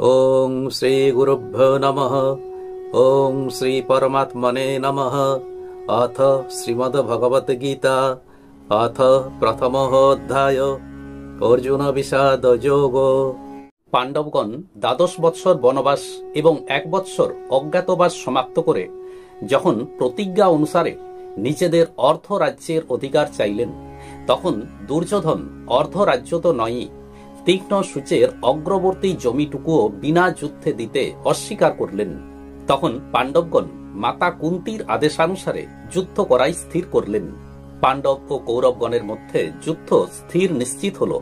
ओं श्री गुरुभ्यो नमः। ओं श्री परमात्मने नमः। अथ श्रीमद्भगवद्गीता अथ प्रथमः अध्याय अर्जुन विषाद योग। पांडवगण द्वादश बत्सर बनबास एवं एक बत्सर अज्ञातबास समाप्त करे যখন प्रतिज्ञा अनुसारे নিজেদের অর্ধ রাজ্যের অধিকার চাইলেন, তখন দুর্যোধন অর্ধ রাজ্য তো নয়ই, তীক্ষ্ণ সূচের অগ্রবর্তী জমিটুকুও বিনা যুদ্ধে দিতে অস্বীকার করলেন। তখন পাণ্ডবগণ মাতা কুন্তির আদেশানুসারে যুদ্ধ করাই স্থির করলেন। পাণ্ডব ও কৌরবগণের মধ্যে যুদ্ধ স্থির নিশ্চিত হল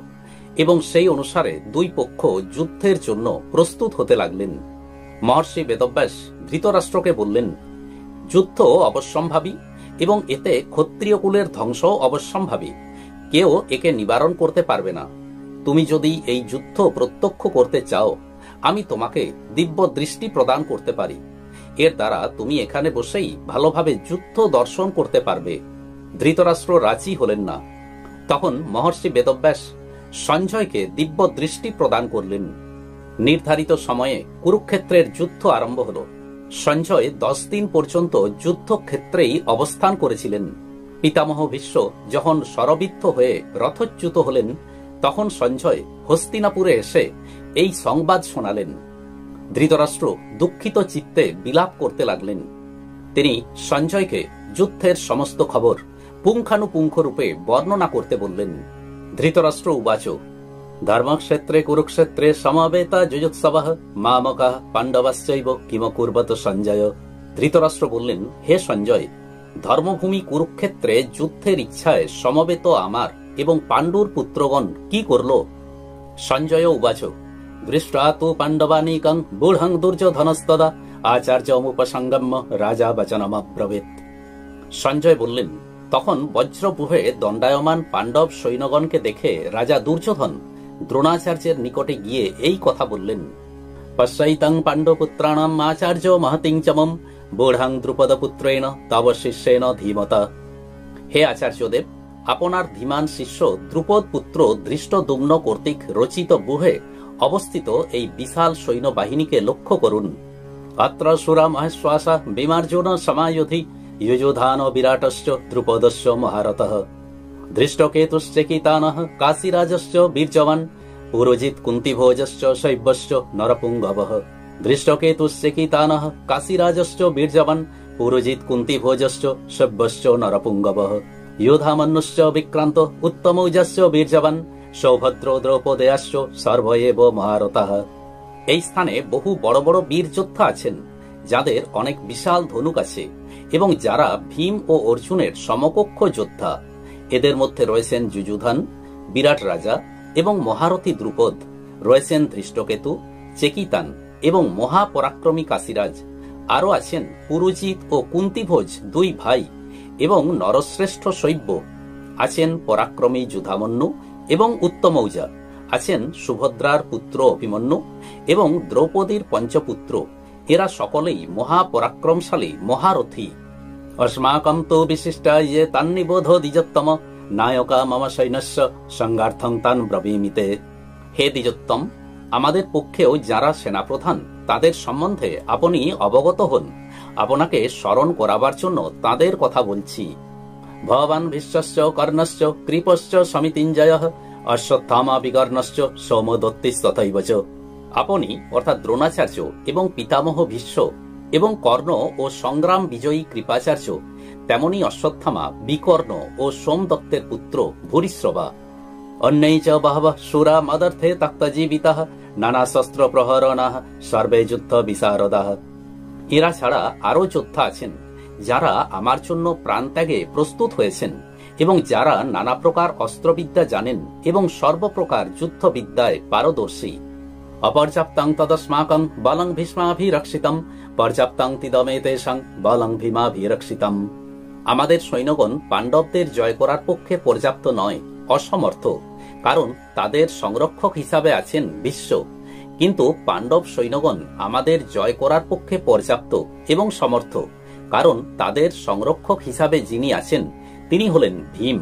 এবং সেই অনুসারে দুই পক্ষ যুদ্ধের জন্য প্রস্তুত হতে লাগলেন। মহর্ষি বেদব্যাস ধৃতরাষ্ট্রকে বললেন, যুদ্ধ অবশ্যম্ভাবী এবং এতে ক্ষত্রিয় কুলের ধ্বংস অবশ্যম্ভাবী, কেউ একে নিবারণ করতে পারবে না। তুমি যদি এই যুদ্ধ প্রত্যক্ষ করতে চাও, আমি তোমাকে দিব্য দৃষ্টি প্রদান করতে পারি। এর দ্বারা তুমি এখানে বসেই ভালোভাবে যুদ্ধ দর্শন করতে পারবে। ধৃতরাষ্ট্র রাজি হলেন না। তখন মহর্ষি বেদব্যাস সঞ্জয়কে দিব্য দৃষ্টি প্রদান করলেন। নির্ধারিত সময়ে কুরুক্ষেত্রের যুদ্ধ আরম্ভ হল। সঞ্জয় 10 দিন পর্যন্ত যুদ্ধক্ষেত্রেই অবস্থান করেছিলেন। পিতামহ ভীষ্ম যখন শরবিদ্ধ হয়ে রথচ্যুত হলেন, তখন সঞ্জয় হস্তিনাপুরে এসে এই সংবাদ শোনালেন। ধৃতরাষ্ট্র দুঃখিত চিত্তে বিলাপ করতে লাগলেন। তিনি সঞ্জয়কে যুদ্ধের সমস্ত খবর পুঙ্খানুপুঙ্খ রূপে বর্ণনা করতে বললেন। ধৃতরাষ্ট্র উবাচ, ধর্মক্ষেত্রে কুরুক্ষেত্রে সমবেতা যুযুৎসবঃ মামকাঃ পাণ্ডবাশ্চৈব কিমকুর্বত সঞ্জয়। ধৃতরাষ্ট্র বললেন, হে সঞ্জয়, ধর্মভূমি কুরুক্ষেত্রে যুদ্ধের ইচ্ছায় সমবেত আমার এবং পাণ্ডুর পুত্রগণ কি করল? সঞ্জয় উবাচ, দৃষ্টা তু পাণ্ডবানীকং বুঢ়ং দুর্যোধনস্তদা আচার্যমুপসঙ্গম্য রাজা বচনমব্রবীৎ। সঞ্জয় বললেন, তখন বজ্রপুহে দণ্ডায়মান পাণ্ডব সৈন্যগণকে দেখে রাজা দুর্যোধন দ্রোণাচার্যের নিকটে গিয়ে এই কথা বললেন, পশ্যৈতং পাণ্ডবপুত্রাণাম আচার্য মহতিং চমম বুঢ়ং দ্রুপদপুত্রেণ তব শিষ্যেন ধীমতা। হে আচার্যদেব, আপনার ধীমান শিষ্য দ্রুপদ পুত্র ধৃষ্টদ্যুম্ন কর্তৃক রচিত ব্যূহে অবস্থিত এই বিশাল সৈন্যবাহিনীকে লক্ষ্য করুন। অত্র সুরা মহেশ্বাসা বিমার্জুন সমায়োধি যুযুধান বিরাটশ্চ দ্রুপদশ্চ মহারথঃ ধৃষ্টকেতুশ্চকিতানঃ কাশীরাজশ্চ বীর্যবান পুরোজিত কুন্তিভোজশ্চ শৈব্যশ্চ নরপুঙ্গবঃ। ধৃষ্টকেতুশ্চকিতানঃ কাশীরাজশ্চ বীর্যবান পুরোজিত কুন্তিভোজশ্চ শৈব্যশ্চ নরপুঙ্গবঃ। योधामन्युश्च विक्रांत उत्तमौजश्च বীর্যবান সৌভদ্র দ্রৌপদেয়াশ্চ সর্ব এব মহারথঃ। এই স্থানে বহু বড় বড় বীর যোদ্ধা আছেন, যাদের অনেক বিশাল ধনুক আছে এবং যারা ভীম ও অর্জুনের সমকক্ষ যোদ্ধা। এদের মধ্যে রয়েছেন যুযুধান, বিরাট রাজা এবং মহারথী দ্রুপদ, রয়েছেন ধৃষ্টকেতু, চেকিতান এবং মহাপরাক্রমী কাশীরাজ। আরও আছেন পুরুজিত ও কুন্তিভোজ দুই ভাই এবং নরশ্রেষ্ঠ শৈব্য, আছেন পরাক্রমী যুধামন্যু এবং উত্তমৌজা, আছেন সুভদ্রার পুত্র অভিমন্যু এবং দ্রৌপদীর পঞ্চপুত্র। এরা সকলেই মহাপরাক্রমশালী মহারথী। अस्माकं तु विशिष्टा ये तान्निबोध দ্বিজোত্তম নায়কা মম সৈন্যস্য সংগার্থং তান ব্রবীমিতে। হে দ্বিজোত্তম, আমাদের পক্ষেও যারা সেনাপ্রধান তাদের সম্বন্ধে আপনি অবগত হন। আপনাকে স্মরণ করাবার জন্য তাদের কথা বলছি। ভবান ভীষ্মশ্চ কর্ণশ্চ কৃপশ্চ সমিতিঞ্জয়ঃ অশ্বত্থামা বিকর্ণশ্চ সৌমদত্তিস্তথৈব চ। আপনি অর্থাৎ দ্রোণাচার্য এবং পিতামহ ভীষ্ম এবং কর্ণ ও সংগ্রাম বিজয়ী কৃপাচার্য, তেমনি অশ্বত্থামা, বিকর্ণ ও সোমদত্তের পুত্র ভূরিশ্রবা। অন্যৈ চ বহবঃ শূরা মদর্থে তক্তজীবিতাঃ নানা শস্ত্র প্রহরণাঃ সর্বে যুদ্ধ বিশারদাঃ। এরা ছাড়া আরও যোদ্ধা আছেন, যারা আমার জন্য প্রাণত্যাগে প্রস্তুত হয়েছেন এবং যারা নানা প্রকার অস্ত্রবিদ্যা জানেন এবং সর্বপ্রকার যুদ্ধবিদ্যায় পারদর্শী। অপর্যাপ্তং তদস্মাকং বলং ভীষ্মাভিরক্ষিতম পর্যাপ্তং তিদমেতেষাং বলং ভীমাভিরক্ষিতম। আমাদের সৈন্যগণ পাণ্ডবদের জয় করার পক্ষে পর্যাপ্ত নয়, অসমর্থ, কারণ তাদের সংরক্ষক হিসাবে আছেন ভীষ্ম। কিন্তু পাণ্ডব সৈন্যগণ আমাদের জয় করার পক্ষে পর্যাপ্ত এবং সমর্থ, কারণ তাদের সংরক্ষক হিসাবে যিনি আছেন তিনি হলেন ভীম।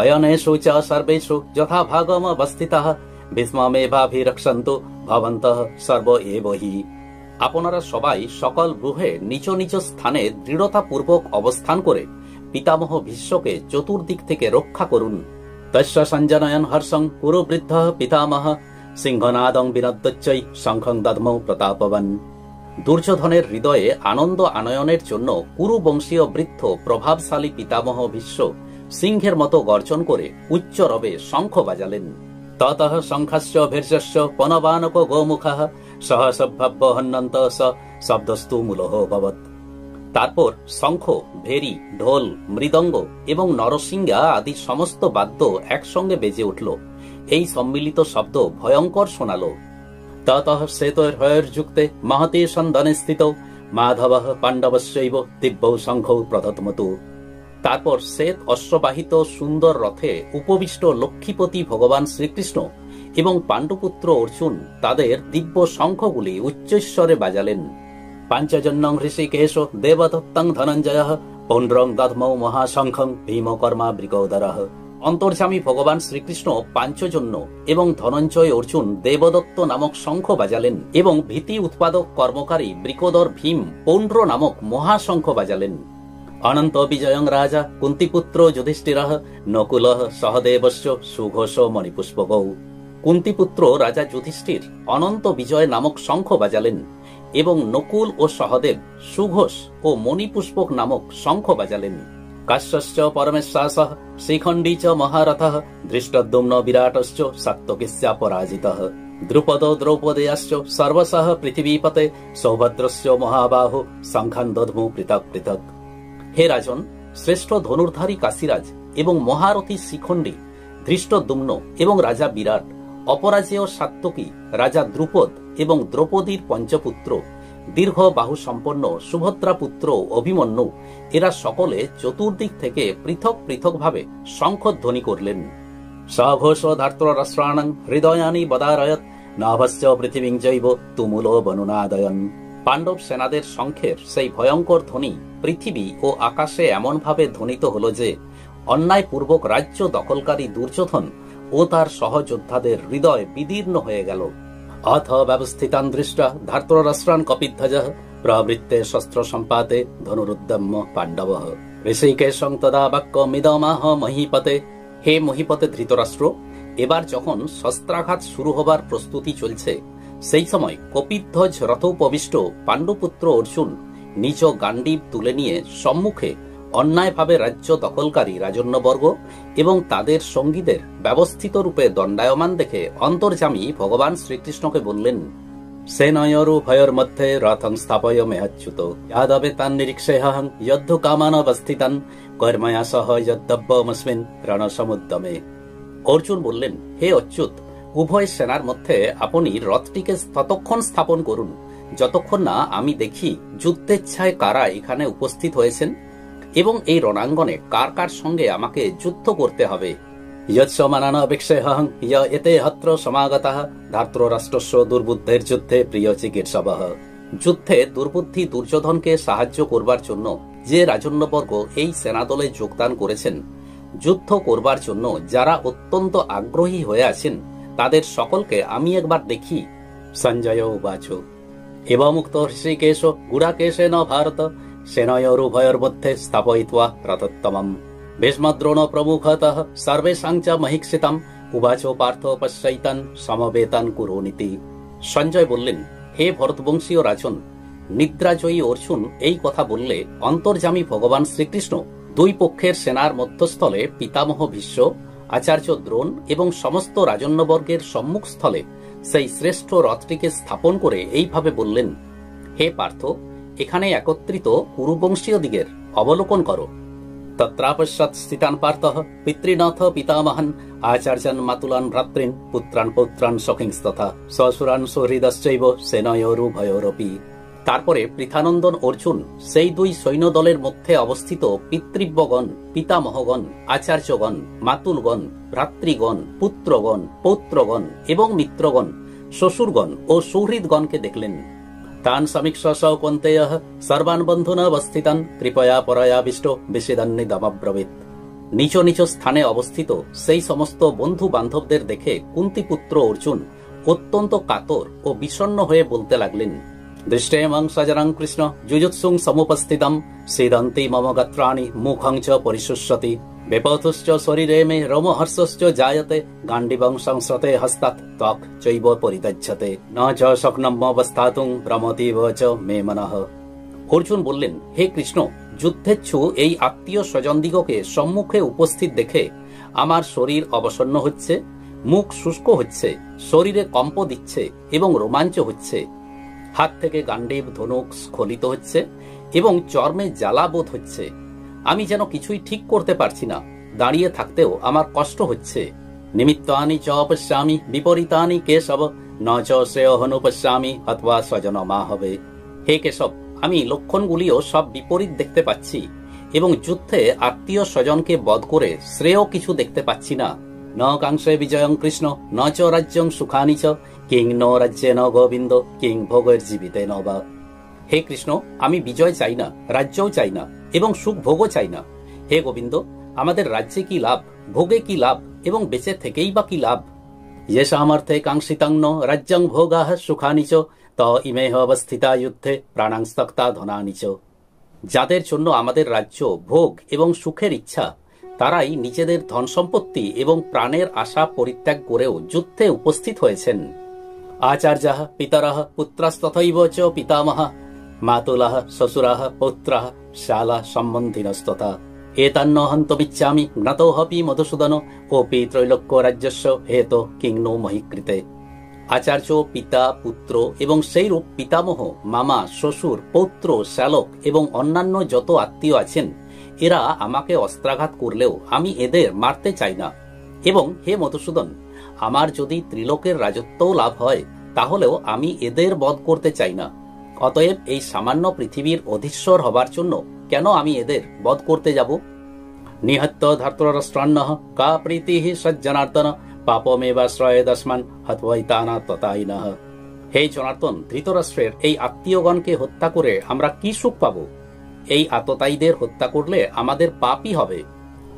অয়নেষু চ সর্বেষু যথা ভাগম অবস্থিতাঃ ভীষ্মমেভাভিরক্ষন্তু ভবন্তঃ সর্ব এব হি। আপনারা সবাই সকল গৃহে নিজ নিজ স্থানে দৃঢ়তাপূর্বক অবস্থান করে পিতামহ ভীষ্মকে চতুর্দিক থেকে রক্ষা করুন। তস্য সঞ্জনয়ন হর্ষং কুরু বৃদ্ধ পিতামহ সিংহনাদং বিনদ্যচ্চৈ শঙ্খং দদ্মৌ প্রতাপবান। দুর্যোধনের হৃদয়ে আনন্দ আনয়নের জন্য কুরু বংশীয় বৃদ্ধ প্রভাবশালী পিতামহ ভীষ্ম সিংহের মতো গর্জন করে উচ্চ রবে শঙ্খ বাজালেন। ততঃ শঙ্খস্য ভীর্যস্য পনবানক গোমুখঃ সহসভ্যহন্নন্ত স শব্দস্তু মূলঃ ভবৎ। তারপর শঙ্খ, ভেরি, ঢোল, মৃদঙ্গ এবং নরসিংহা আদি সমস্ত বাদ্য একসঙ্গে বেজে উঠল। এই সম্মিলিত শব্দ ভয়ঙ্কর শোনাল। ততঃ শ্বেতৈর্যুক্তে মহতে সন্দনে স্থিত মাধবঃ পাণ্ডবস্যৈব দিব্যৌ শঙ্খৌ প্রদত্মতু। তারপর শ্বেত অশ্ববাহিত সুন্দর রথে উপবিষ্ট লক্ষ্মীপতি ভগবান শ্রীকৃষ্ণ এবং পাণ্ডুপুত্র অর্জুন তাদের দিব্য শঙ্খগুলি উচ্চস্বরে বাজালেন। পাঞ্চজন্যং হৃষিকেশ দেবদত্তং ধনঞ্জয়ঃ পৌণ্ড্রং দদ্মৌ মহাশঙ্খং ভীমকর্মা বৃকোদরঃ। অন্তর্যামী ভগবান শ্রীকৃষ্ণ পাঞ্চজন্য এবং ধনঞ্জয় অর্জুন দেবদত্ত নামক শঙ্খ বাজালেন এবং ভীতি উৎপাদক কর্মকারী বৃকোদর ভীম পৌণ্ড্র নামক মহাশঙ্খ বাজালেন। অনন্ত বিজয়ং রাজা কুন্তিপুত্র যুধিষ্ঠিরঃ নকুলঃ সহদেবস্য সুঘোষ মণিপুষ্পকৌ। কুন্তিপুত্র রাজা যুধিষ্ঠির অনন্ত বিজয় নামক শঙ্খ বাজালেন এবং নকুল ও সহদেব সুঘোষ ও মণিপুষ্পক নামক শঙ্খ বাজালেন। কাশ্যশ্চ পরমেশ্বাসঃ শিখণ্ডী চ মহারথঃ ধৃষ্টদ্যুম্ন বিরাটশ্চ সাত্ত্বকীস্য পরাজিতঃ। দ্রুপদ দ্রৌপদেয়াশ্চ সর্বশঃ পৃথিবীপতে সৌভদ্রস্য মহাবাহু শঙ্খান দদ্মু পৃথক পৃথক। হে রাজন, শ্রেষ্ঠ ধনুর্ধারী কাশীরাজ এবং মহারথী শিখণ্ডী, ধৃষ্টদ্যুম্ন এবং রাজা বিরাট, অপরাজেয় সাত্ত্বকী, রাজা দ্রুপদ এবং দ্রৌপদীর পঞ্চপুত্র, দীর্ঘ বাহু সম্পন্ন সুভদ্রা পুত্র অভিমন্যু, এরা সকলে চতুর্দিক থেকে পৃথক পৃথকভাবে শঙ্খধ্বনি করলেন। সঘোষ ধার্তরাষ্ট্রাণং হৃদয়ানি বদারয়ত নাভস্য পৃথিবীং জৈব তুমুলো বনুনাদয়ন। পাণ্ডব সেনাদের শঙ্খের সেই ভয়ঙ্কর ধ্বনি পৃথিবী ও আকাশে এমনভাবে ধ্বনিত হল যে অন্যায়পূর্বক রাজ্য দখলকারী দুর্যোধন ও তার সহযোদ্ধাদের হৃদয় বিদীর্ণ হয়ে গেল। অথ ব্যবস্থিতান দৃষ্টা ধার্তরাষ্ট্রান কপিধ্বজঃ প্রবৃত্তে শস্ত্র সম্পাতে ধনুরুদ্যম্য পাণ্ডবঃ। ঋষিকেশং তদা বাক্যমিদমাহ মহীপতে। হে মহীপতে ধৃতরাষ্ট্র, এবার যখন শস্ত্রাঘাত শুরু হবার প্রস্তুতি চলছে, সেই সময় কপিধ্বজ রথোপবিষ্ট পাণ্ডুপুত্র অর্জুন নিজ গান্ডীব তুলে নিয়ে সম্মুখে অন্যায়ভাবে রাজ্য দখলকারী রাজন্যবর্গ এবং তাদের সঙ্গীদের ব্যবস্থিত রূপে দণ্ডায়মান দেখে অন্তর্যামী ভগবান শ্রীকৃষ্ণকে বললেন, সেনয়োরু ভয়োর মধ্যে রথং স্থাপয় মেহচ্যুত যাদবে তান নিরীক্ষেহং যদ্ধ কামান অবস্থিতান কর্ময়া সহ যদ্দব্যমস্মিন রণসমুদ্যমে। অর্জুন বললেন, হে অচ্যুত, উভয় সেনার মধ্যে আপনি রথটিকে ততক্ষণ স্থাপন করুন যতক্ষণ না আমি দেখি যুদ্ধেচ্ছায় কারা এখানে উপস্থিত হয়েছেন এবং এই রণাঙ্গনে কার কার সঙ্গে আমাকে যুদ্ধ করতে হবে। যৎসমানান অপেক্ষেহং ইয় এতে হত্র সমাগতঃ ধার্তরাষ্ট্রস্য দুর্বুদ্ধের যুদ্ধে প্রিয় চিকিৎসবঃ। যুদ্ধে দুর্বুদ্ধি দুর্যোধনকে সাহায্য করবার জন্য যে রাজন্যবর্গ এই সেনাদলে যোগদান করেছেন, যুদ্ধ করবার জন্য যারা অত্যন্ত আগ্রহী হয়ে আছেন, তাদের সকলকে আমি একবার দেখি। সঞ্জয় উবাচ এবমুক্ত হৃষিকেশ গুড়াকেশেন ভারত সেনয়োরুভয়োর মধ্যে স্থাপয়িত্বা রথোত্তমম ভীষ্মদ্রোণ প্রমুখতঃ সর্বেষাং চ মহীক্ষিতম উবাচ পার্থ পশ্যৈতান সমবেতান কুরুনীতি। সঞ্জয় বললেন, হে ভরতবংশীয় রাজন, নিদ্রাজয়ী অর্জুন এই কথা বললে অন্তর্যামী ভগবান শ্রীকৃষ্ণ দুই পক্ষের সেনার মধ্যস্থলে পিতামহ ভীষ্ম, আচার্য দ্রোণ এবং সমস্ত রাজন্যবর্গের সম্মুখস্থলে সেই শ্রেষ্ঠ রথটিকে স্থাপন করে এইভাবে বললেন, হে পার্থ, এখানে একত্রিত কুরুবংশীয় দিগের অবলোকন করো। তত্রাপশ্চাৎ স্থিতান পার্থঃ পিতৃনাথ পিতামহান আচার্যান মাতুলান ভ্রাতৃন পুত্রান পৌত্রান সখিংস্তথা শ্বশুরান সুহৃদশ্চৈব সেনয়োরুভয়োরপি। তারপরে পৃথানন্দন অর্জুন সেই দুই সৈন্যদলের মধ্যে অবস্থিত পিতৃব্যগণ, পিতামহগণ, আচার্যগণ, মাতুলগণ, ভ্রাতৃগণ, পুত্রগণ, পৌত্রগণ এবং মিত্রগণ, শ্বশুরগণ ও সৌহৃদগণকে দেখলেন। তান সমীক্ষ কৌন্তেয়ঃ সর্বান বন্ধুন অবস্থিতান কৃপয়া পরয়াবিষ্ট বিষেদান্নিদমব্রবীত। নিজ নিজ স্থানে অবস্থিত সেই সমস্ত বন্ধু বান্ধবদের দেখে কুন্তিপুত্র অর্জুন অত্যন্ত কাতর ও বিষণ্ণ হয়ে বলতে লাগলেন, দৃষ্টেমং সজরং কৃষ্ণ যুজুৎসুং সমুপস্থিতম সিদন্তি মম গাত্রাণি মুখং চ পরিশুষ্যতি বিপথুশ্চ শরীরে মে রোমহর্ষশ্চ জায়তে গান্ডিবং সংস্রতে হস্তাৎ ত্বক চৈব পরিত্যজ্যতে ন চ শক্নম অবস্থাতুং ভ্রমতিব চ মে মনঃ। অর্জুন বললেন, হে কৃষ্ণ, যুদ্ধেচ্ছু এই আত্মীয় স্বজনদিগকে সম্মুখে উপস্থিত দেখে আমার শরীর অবসন্ন হচ্ছে, মুখ শুষ্ক হচ্ছে, শরীরে কম্প দিচ্ছে এবং রোমাঞ্চ হচ্ছে, হাত থেকে গান্ডীব ধনুক স্খলিত হচ্ছে এবং চর্মে জ্বালা বোধ হচ্ছে। আমি যেন কিছুই ঠিক করতে পারছি না, দাঁড়িয়ে থাকতেও আমার কষ্ট হচ্ছে। নিমিত্তানি চ পশ্যামি বিপরীতানি কেশব ন চ শ্রেয়হনুপশ্যামি অথবা স্বজন মা হবে। হে কেশব, আমি লক্ষণগুলিও সব বিপরীত দেখতে পাচ্ছি এবং যুদ্ধে আত্মীয় স্বজনকে বধ করে শ্রেয় কিছু দেখতে পাচ্ছি না। ন কাংশে বিজয়ং কৃষ্ণ ন চ রাজ্যং সুখানি চ কিং ন রাজ্যে ন গোবিন্দ কিং ভোগের জীবিতে ন বা। হে কৃষ্ণ, আমি বিজয় চাই না, রাজ্যও চাই না এবং সুখ ভোগও চাই না। হে গোবিন্দ, আমাদের রাজ্যে কি লাভ, ভোগে কি লাভ এবং বেঁচে থেকেই বা কি লাভ? येषामर्थे कांक्षितं नो राज्यं भोगाः सुखानि च त इमेह अवस्थिता युद्धे प्राणां त्यक्ता धनानि च। যাদের জন্য আমাদের রাজ্য, ভোগ এবং সুখের ইচ্ছা, তারাই নিজেদের ধন সম্পত্তি এবং প্রাণের আশা পরিত্যাগ করেও যুদ্ধে উপস্থিত হয়েছেন। আচার্যাঃ পিতরঃ পুত্রস্তথৈব চ পিতামহঃ মাতুলঃ শ্বশুরঃ পৌত্রঃ শালা সম্বন্ধিনস্তথা এতান্ন হন্তমিচ্ছামি জ্ঞাতোহপি মধুসূদন ওপি ত্রৈলোক্য রাজ্যস্য হেতো কিং নো মহিকৃতে। আচার্য, পিতা, পুত্র এবং সেইরূপ পিতামহ, মামা, শ্বশুর, পৌত্র, শ্যালক এবং অন্যান্য যত আত্মীয় আছেন, এরা আমাকে অস্ত্রাঘাত করলেও আমি এদের মারতে চাই না। এবং হে মধুসূদন, আমার যদি ত্রিলোকের রাজত্বও লাভ হয়, তাহলেও আমি এদের বধ করতে চাই না। অতএব এই সামান্য পৃথিবীর অধীশ্বর হবার জন্য কেন আমি এদের বধ করতে যাব? নিহত্য ধার্তরাষ্ট্রান্নঃ কা প্রীতিঃ সজ্জনার্দন পাপমেবাশ্রয়েদস্মান হত্বৈতানা ততাইনঃ। হে জনার্দন, ধৃতরাষ্ট্রের এই আত্মীয়গণকে হত্যা করে আমরা কি সুখ পাব? এই আততায়ীদের হত্যা করলে আমাদের পাপই হবে।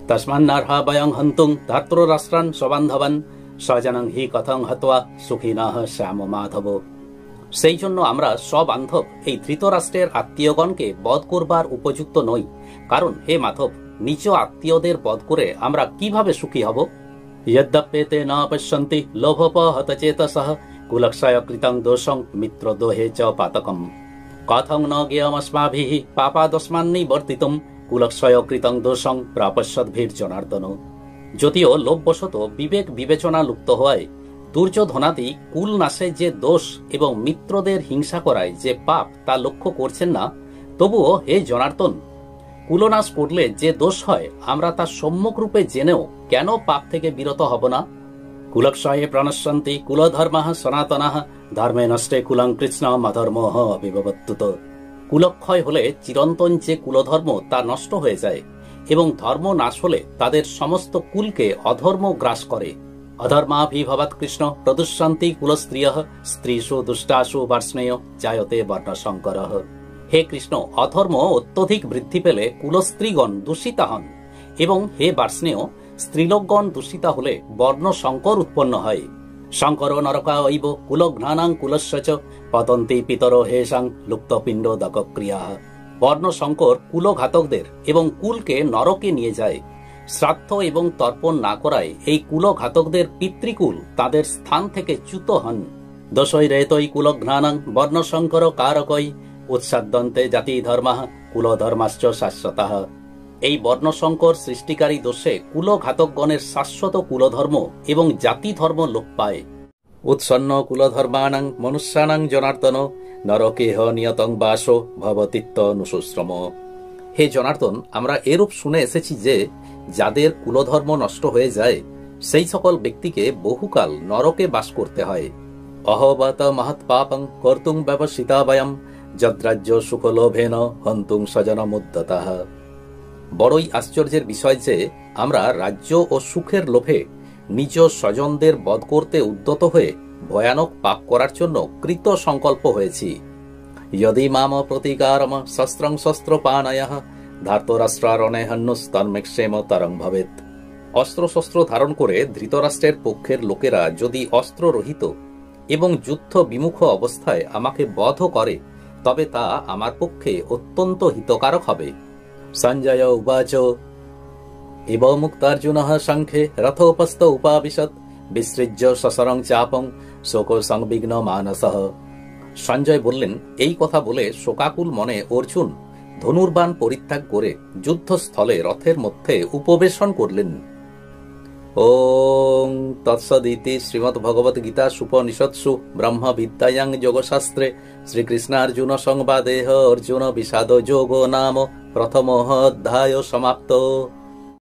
তস্মান্নার্হা বয়ং হন্তুং ধার্তরাষ্ট্রান সবান্ধবান স্বজনং হি কথং হত্বা সুখিনঃ শ্যাম মাধব। সেই জন্য আমরা সবান্ধব এই ধৃতরাষ্ট্রের আত্মীয়গণকে বধ করবার উপযুক্ত নই, কারণ হে মাধব, নিজ আত্মীয়দের বধ করে আমরা কিভাবে সুখী হব? यद्यप्येते न पश्यन्ति लोभोपहतचेतसः कुलक्षयकृतं दोषं मित्रद्रोहे च पातकम् कथं न ज्ञेयमस्माभिः पापादस्मान्निवर्तितुं कुलक्षयकृतं दोषं प्रापश्यद्भिर्जनार्दन। যদিও লোভবশত বিবেক বিবেচনা লুপ্ত হওয়ায় দুর্যোধনাদি কুল নাশে যে দোষ এবং মিত্রদের হিংসা করায় যে পাপ তা লক্ষ্য করছেন না, তবুও হে জনার্দন, কুলনাশ করলে যে দোষ হয় আমরা তা সম্যক রূপে জেনেও কেন পাপ থেকে বিরত হব না? কুলক্ষয়ে প্রণশ্যন্তি কুলধর্মাঃ সনাতনাঃ ধর্মে নষ্টে কুলং কৃষ্ণ অধর্মঃ অবিভবত্যুত। কুলক্ষয় হলে চিরন্তন যে কুলধর্ম তা নষ্ট হয়ে যায় এবং ধর্ম নাশ হলে তাদের সমস্ত কুলকে অধর্ম গ্রাস করে। অধর্মাভিভবৎ কৃষ্ণ প্রদুষ্যন্তি কুলস্ত্রিয়ঃ স্ত্রীষু দুষ্টাসু বার্ষ্ণেয় জায়তে বর্ণশঙ্করঃ। হে কৃষ্ণ, অধর্ম অত্যধিক বৃদ্ধি পেলে কুলস্ত্রীগণ দূষিতা হন এবং হে বার্ষ্ণেয়, স্ত্রীলোকগণ দূষিতা হলে বর্ণ সংকর উৎপন্ন হয়। শঙ্কর নরকায়ৈব কুলঘ্নানাং কুলস্য চ পতন্তি পিতরো হেষাং লুপ্তপিণ্ড দকক্রিয়া। বর্ণ সংকর কুলঘাতকদের এবং কুলকে নরকে নিয়ে যায়। শ্রাদ্ধ এবং তর্পণ না করায় এই কুলঘাতকদের পিতৃকুল তাদের স্থান থেকে চ্যুত হন। দোষৈ রেতৈ কুলঘ্নানাং বর্ণশঙ্কর কারকৈ উৎসাদ্যন্তে জাতি ধর্মাঃ কুলধর্মাশ্চ শাশ্বতঃ। এই বর্ণশঙ্কর সৃষ্টিকারী দোষে কুলঘাতকগণের শাশ্বত কুলধর্ম এবং জাতি ধর্ম লোপ পায়। উৎসন্ন কুলধর্মাণাং মনুষ্যানাং জনার্দন নরকেহ নিয়তং বাসো ভবতিত্ব নুশুশ্রম। হে জনার্দন, আমরা এরূপ শুনে এসেছি যে যাদের কুলধর্ম নষ্ট হয়ে যায় সেই সকল ব্যক্তিকে বহুকাল নরকে বাস করতে হয়। অহবত মহৎ পাপং কর্তুং ব্যবসিতা বয়ম যদ্রাজ্য সুখলোভেন হন্তুং স্বজনমুদ্যতঃ। বড়ই আশ্চর্যের বিষয় যে আমরা রাজ্য ও সুখের লোভে নিজ স্বজনদের বধ করতে উদ্যত হয়ে ভয়ানক পাপ করার জন্য কৃত সংকল্প হয়েছি। यदि माम प्रतिकारम शस्त्रं शस्त्रपाणयः ধার্তরাষ্ট্রারণে হন্যস্তন্মেক্ষেম তরং ভবেত। অস্ত্র শস্ত্র ধারণ করে ধৃতরাষ্ট্রের পক্ষের লোকেরা যদি অস্ত্র রহিত এবং যুদ্ধ বিমুখ অবস্থায় আমাকে বধ করে, তবে তা আমার পক্ষে অত্যন্ত হিতকারক হবে। সঞ্জয় উবাচ এব মুক্তার্জুনঃ শঙ্খে রথোপস্থ উপাবিশৎ বিসৃজ্য সসরং চাপং শোক সংবিঘ্ন মানসঃ। সঞ্জয় বললেন, এই কথা বলে শোকাকুল মনে অর্জুন ধনুর্বাণ পরিত্যাগ করে যুদ্ধস্থলে রথের মধ্যে উপবেশন করলেন। ওং তৎসদিতি শ্রীমদ্ভগবদ্গীতাসুপনিষৎসু ব্রহ্মবিদ্যায়াং যোগশাস্ত্রে শ্রীকৃষ্ণার্জুন সংবাদে অর্জুন বিষাদ যোগো নাম প্রথমঃ অধ্যায় সমাপ্ত।